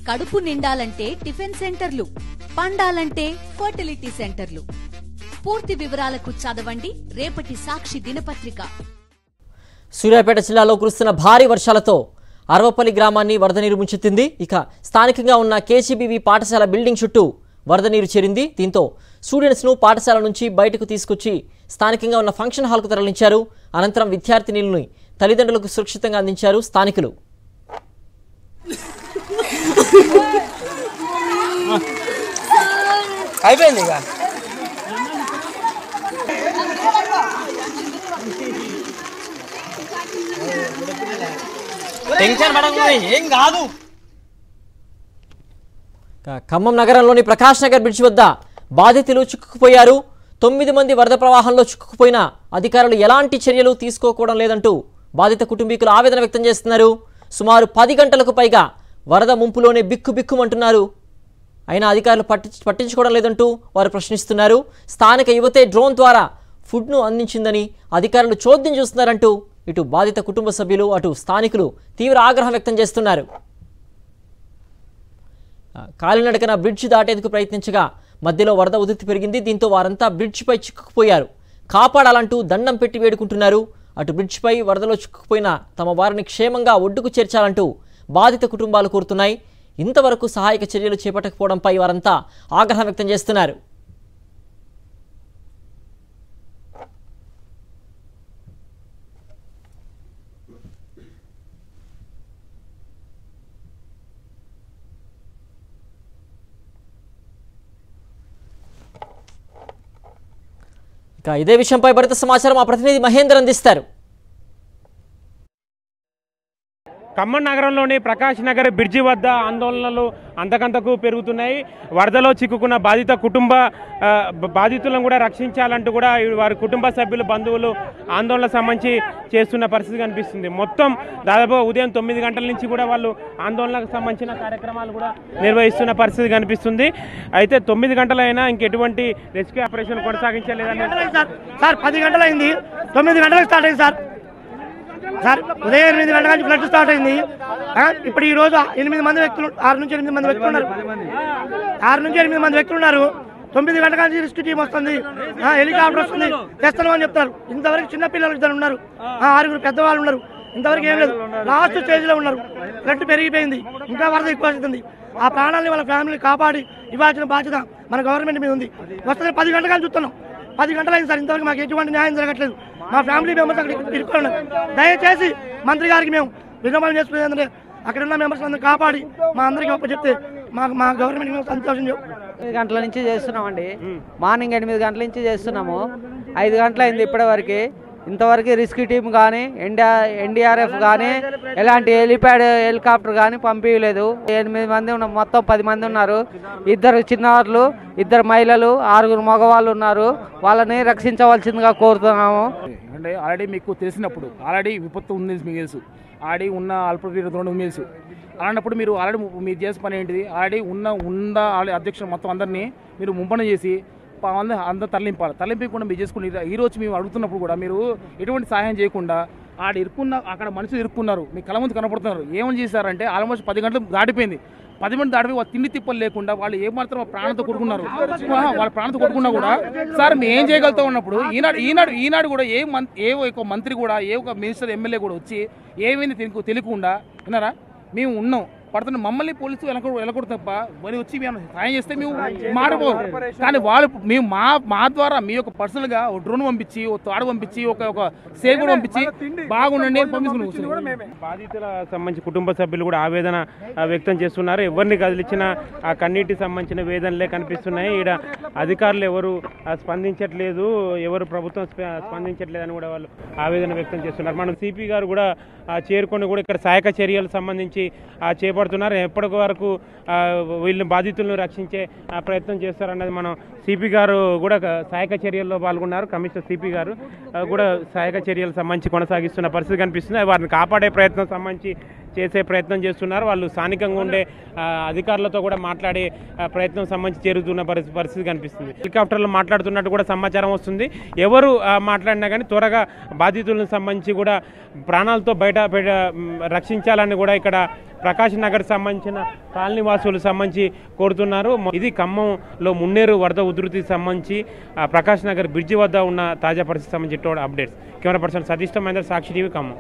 కడుపు నిండాలంటే టిఫిన్ సెంటర్లు, పండాలంటే ఫర్టిలిటీ సెంటర్లు. పూర్తి వివరాలకు చదవండి రేపటి సాక్షి దినపత్రిక. సూర్యాపేట జిల్లాలో కురుస్తున్న భారీ వర్షాలతో అరవపల్లి గ్రామాన్ని వరద నీరు ముంచెత్తింది. ఇక స్థానికంగా ఉన్న కేజీబీవీ పాఠశాల బిల్డింగ్ చుట్టూ వరద నీరు చేరింది. దీంతో స్టూడెంట్స్ను పాఠశాల నుంచి బయటకు తీసుకొచ్చి స్థానికంగా ఉన్న ఫంక్షన్ హాల్కు తరలించారు. అనంతరం విద్యార్థినులను తల్లిదండ్రులకు సురక్షితంగా అందించారు స్థానికులు. అయిపోయింది ఇక టెన్షన్ పడకూడదు, ఏం కాదు. ఖమ్మం నగరంలోని ప్రకాష్ నగర్ బ్రిడ్జ్ వద్ద బాధితులు చిక్కుకుపోయారు. 9 మంది వరద ప్రవాహంలో చిక్కుకుపోయిన అధికారులు ఎలాంటి చర్యలు తీసుకోవడం లేదంటూ బాధిత కుటుంబీకులు ఆవేదన వ్యక్తం చేస్తున్నారు. సుమారు 10 గంటలకు పైగా వరద ముంపులోనే బిక్కుబిక్కుమంటున్నారు. అయినా అధికారులు పట్టించుకోవడం లేదంటూ వారు ప్రశ్నిస్తున్నారు. స్థానిక యువతే డ్రోన్ ద్వారా ఫుడ్ను అందించిందని అధికారులు చోద్యం చూస్తున్నారంటూ ఇటు బాధిత కుటుంబ సభ్యులు అటు స్థానికులు తీవ్ర ఆగ్రహం వ్యక్తం చేస్తున్నారు. కాలినడకన బ్రిడ్జ్ దాటేందుకు ప్రయత్నించగా మధ్యలో వరద ఉధృతి పెరిగింది. దీంతో వారంతా బ్రిడ్జిపై చిక్కుకుపోయారు. కాపాడాలంటూ దండం పెట్టి వేడుకుంటున్నారు. అటు బ్రిడ్జిపై వరదలో చిక్కుకుపోయిన తమ వారిని క్షేమంగా ఒడ్డుకు చేర్చాలంటూ బాధిత కుటుంబాలు కోరుతున్నాయి. ఇంతవరకు సహాయక చర్యలు చేపట్టకపోవడంపై వారంతా ఆగ్రహం వ్యక్తం చేస్తున్నారు. ఇక ఇదే విషయంపై మరింత సమాచారం మా ప్రతినిధి మహేందర్ అందిస్తారు. ఖమ్మం నగరంలోని ప్రకాష్ నగర్ బ్రిడ్జి వద్ద ఆందోళనలు అంతకంతకు పెరుగుతున్నాయి. వరదలో చిక్కుకున్న బాధితులను కూడా రక్షించాలంటూ కూడా వారి కుటుంబ సభ్యులు బంధువులు ఆందోళనకు సంబంధించి చేస్తున్న పరిస్థితి కనిపిస్తుంది. మొత్తం దాదాపు ఉదయం 9 గంటల నుంచి కూడా వాళ్ళు ఆందోళనకు సంబంధించిన కార్యక్రమాలు కూడా నిర్వహిస్తున్న పరిస్థితి కనిపిస్తుంది. అయితే 9 గంటలైనా ఇంకెటువంటి రెస్క్యూ ఆపరేషన్ కొనసాగించలేదని సార్ 10 గంటలైంది, 9 గంటలకు స్టార్ట్ అయింది సార్ ఉదయం 8 గంటల నుంచి ఫ్లడ్ స్టార్ట్ అయింది. ఇప్పుడు ఈ రోజు 8 మంది వ్యక్తులు 6 నుంచి 8 మంది వ్యక్తులు ఉన్నారు. 6 నుంచి 8 మంది వ్యక్తులు ఉన్నారు. 9 గంటల నుంచి రెస్క్యూ టీం వస్తుంది, హెలికాప్టర్ వస్తుంది, తెస్తాను అని చెప్తారు. ఇంతవరకు చిన్న పిల్లలు 2 ఉన్నారు, 6 పెద్దవాళ్ళు ఉన్నారు. ఇంతవరకు ఏం లేదు, లాస్ట్ స్టేజ్ లో ఉన్నారు. ఫ్లడ్ పెరిగిపోయింది, ఇంకా వరద ఎక్కువ వస్తుంది. ఆ ప్రాణాలని వాళ్ళ ఫ్యామిలీని కాపాడి ఇవ్వాల్సిన బాధ్యత మన గవర్నమెంట్ మీద ఉంది. వస్తుంది 10 గంటల కానీ చూస్తున్నాం. 10 గంటలైంది సార్, ఇంతవరకు మాకు ఎటువంటి న్యాయం జరగట్లేదు. మా ఫ్యామిలీ మెంబర్స్ అక్కడ ఇరుక్కున్నారు. దయచేసి మంత్రి గారికి మేము విన్నపం చేసుకునేది ఏంటంటే అక్కడ ఉన్న మెంబర్స్ అందరూ కాపాడి మా అందరికీ ఒప్ప చెప్తే మా గవర్నమెంట్ మేము సంతోషం. 8 గంటల నుంచి చేస్తున్నామండి, మార్నింగ్ 8 గంటల నుంచి చేస్తున్నాము. 5 గంటలైంది ఇప్పటి వరకు. ఇంతవరకు రెస్క్యూ టీం కానీ ఎన్డీఆర్ఎఫ్ కానీ ఎలాంటి హెలికాప్టర్ కానీ పంపించలేదు. 8 మంది ఉన్నారు, మొత్తం 10 మంది ఉన్నారు. 2 చిన్నవాళ్ళు, 2 మహిళలు, 6 మగవాళ్ళు ఉన్నారు. వాళ్ళని రక్షించవలసిందిగా కోరుతున్నాము. అంటే ఆల్రెడీ మీకు తెలిసినప్పుడు ఆల్రెడీ విపత్తు ఉంది మీకు తెలుసు, ఆల్రెడీ ఉన్న అల్పపీడనం ఉంది తెలుసు. అలాంటప్పుడు మీరు ఆల్రెడీ మీరు చేసే పని ఏంటిది, ఆల్రెడీ ఉన్న అధ్యక్షులు మొత్తం అందరినీ మీరు ముంపన చేసి అందరూ తరలింపకుండా మీరు చేసుకుని ఈరోజు మేము అడుగుతున్నప్పుడు కూడా మీరు ఎటువంటి సహాయం చేయకుండా అక్కడ మనుషులు ఇరుక్కున్నారు, మీ కళ్ళ ముందు కనపడుతున్నారు. ఏమని చేశారంటే ఆల్మోస్ట్ 10 గంటలు దాటిపోయింది. 10 మంది దాటిపోయి వాళ్ళు తిండి తిప్పలు లేకుండా వాళ్ళు ఏమాత్రం ప్రాణంతో కొట్టుకున్నారు. వాళ్ళ ప్రాణంతో కొట్టుకున్నా కూడా సార్ మేము ఏం చేయగలుగుతాం ఉన్నప్పుడు ఈనాడు కూడా ఏ ఒక మంత్రి కూడా ఏ ఒక మినిస్టర్ ఎమ్మెల్యే కూడా వచ్చి ఏమైంది తెలియకుండా విన్నారా, మేము ఉన్నాం పడుతున్న మమ్మల్ని పోలీసులు వెళ్ళకూడదు తప్ప మరి వచ్చి మేము సాయం చేస్తే మేము మాడిపోం. కానీ వాళ్ళు మేము మా ద్వారా మీ యొక్క పర్సనల్గా ఒక డ్రోన్ పంపించి ఒక తాడు పంపించి ఒక సేవ్ కూడా పంపించి బాగుండండి పంపించుకుని బాధితుల సంబంధించి కుటుంబ సభ్యులు కూడా ఆవేదన వ్యక్తం చేస్తున్నారు. ఎవరిని కదిలించిన ఆ కన్నీటికి సంబంధించిన వేదనలే కనిపిస్తున్నాయి. ఈడ అధికారులు ఎవరు స్పందించట్లేదు, ఎవరు ప్రభుత్వం స్పందించట్లేదని కూడా వాళ్ళు ఆవేదన వ్యక్తం చేస్తున్నారు. మనం సిపి గారు కూడా చేరుకొని కూడా ఇక్కడ సహాయక చర్యలు సంబంధించి చేపడుతున్నారు. ఎప్పటి వరకు వీళ్ళని బాధితులను రక్షించే ప్రయత్నం చేస్తారన్నది మనం సిపి గారు కూడా సహాయక చర్యల్లో పాల్గొన్నారు. కమిషనర్ సిపి గారు కూడా సహాయక చర్యలు సంబంధించి కొనసాగిస్తున్న పరిస్థితి కనిపిస్తుంది. వారిని కాపాడే ప్రయత్నం సంబంధించి చేసే ప్రయత్నం చేస్తున్నారు. వాళ్ళు స్థానికంగా ఉండే అధికారులతో కూడా మాట్లాడే ప్రయత్నం సంబంధించి చేరుతున్న పరిస్థితి కనిపిస్తుంది. హెలికాప్టర్లో మాట్లాడుతున్నట్టు కూడా సమాచారం వస్తుంది. ఎవరు మాట్లాడినా కానీ త్వరగా బాధితులకు సంబంధించి కూడా ప్రాణాలతో బయట రక్షించాలని కూడా ఇక్కడ ప్రకాష్ నగర్ సంబంధించిన కాలనీ వాసులు సంబంధించి కోరుతున్నారు. ఇది ఖమ్మంలో మున్నేరు వరద ఉధృతికి సంబంధించి ప్రకాష్ నగర్ బ్రిడ్జి వద్ద ఉన్న తాజా పరిస్థితి సంబంధించి updates. Camera person Satish Mahender, Sakshi TV, Khammam.